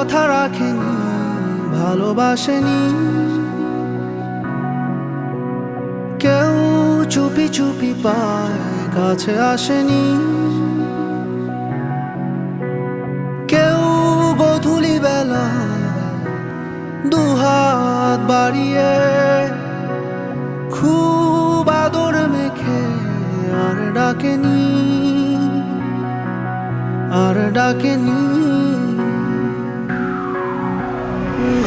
কথা রাখেনি, ভালোবাসেনি। কেউ চুপি চুপি পায়, কাছে আসেনি। কেউ গধূলি বেলা দুহাত বাড়িয়ে খুব আদর মেখে আর ডাকেনি, আর ডাকেনি।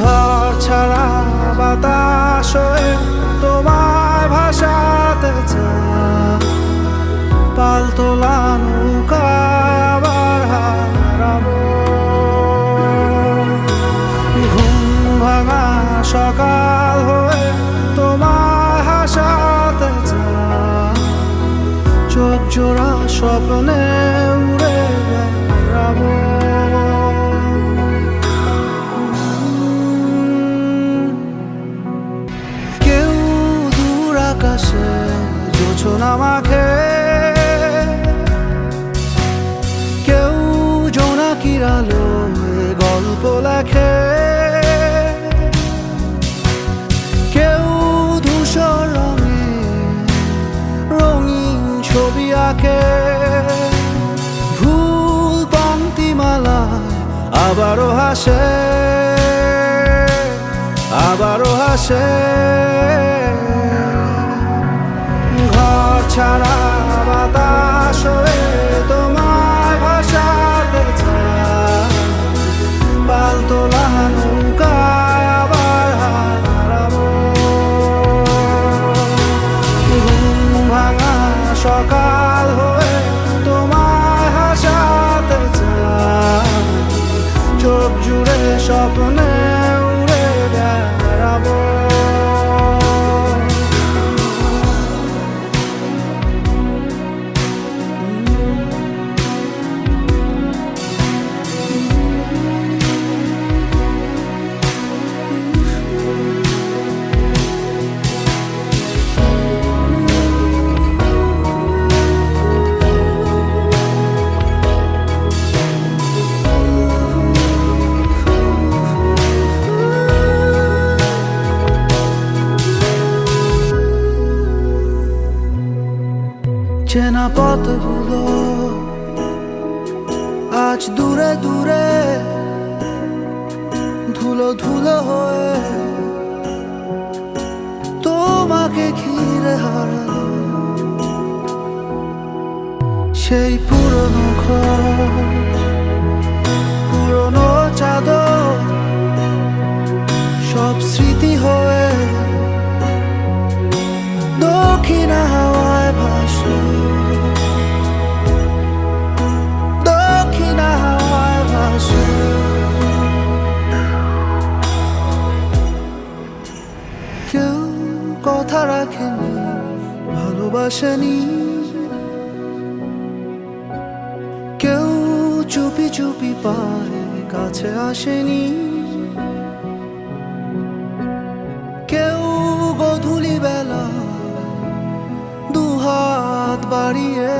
ঘর ছাড়া বাতাস হয়ে তোমায় ভাসাতে চায়, পালতোলা নৌকায় আবার হারাবো। ঘুম ভাঙা সকাল হয়ে তোমায় হাসাতে চায়, চোখ জোড়া স্বপ্নে উড়ে বেড়াবো। কেউ দূর আকাশে জোছনা মাখে, কেউ জোনাকির আলোয় গল্প লেখে, কেউ ধূসর রঙে রঙিন ছবি আঁকে। ভুল পংক্তিমালায় আবারও হাসে, আবারও হাসে। ঘর ছাড়া বাতাস হয়ে তোমায় ভাসাতে চায়, পালতোলা নৌকায় আবার হারাবো। ঘুম ভাঙা সকাল হয়ে তোমায় হাসাতে চায়, চোখ জুড়ে স্বপ্নে উড়ে বেড়াবো। চেনা পথগুলো আজ দূরে দূরে, ধুলো ধুলো হয়ে তোমাকে ঘিরে হারালো। সেই পুরনো ঘর, পুরনো চাদর, সব স্মৃতি হয়ে দক্ষিণ হাওয়ায় ভাসলো, দক্ষিণ হাওয়ায় ভাসলো। কেউ কথা রাখেনি, ভালোবাসেনি। কেউ চুপি চুপি পায়, কাছে আসেনি। কেউ গধূলি বেলা দুহাত বাড়িয়ে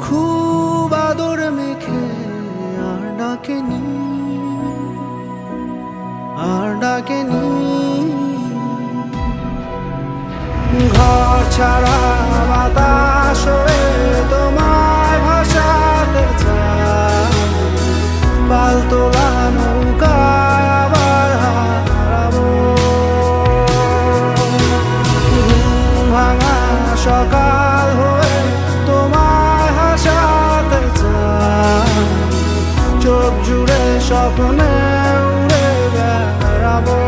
খুব আদর মেখে আর ডাকেনি, আর ডাকেনি। ঘর ছাড়া বাতাস হয়ে তোমায় ভাসাতে চায়, পালতোলা নৌকায় আবার হারাবো। ঘুম ভাঙা সকাল হয়ে তোমায় হাসাতে চায়, চোখ জুড়ে স্বপ্নে উড়ে বেড়াবো।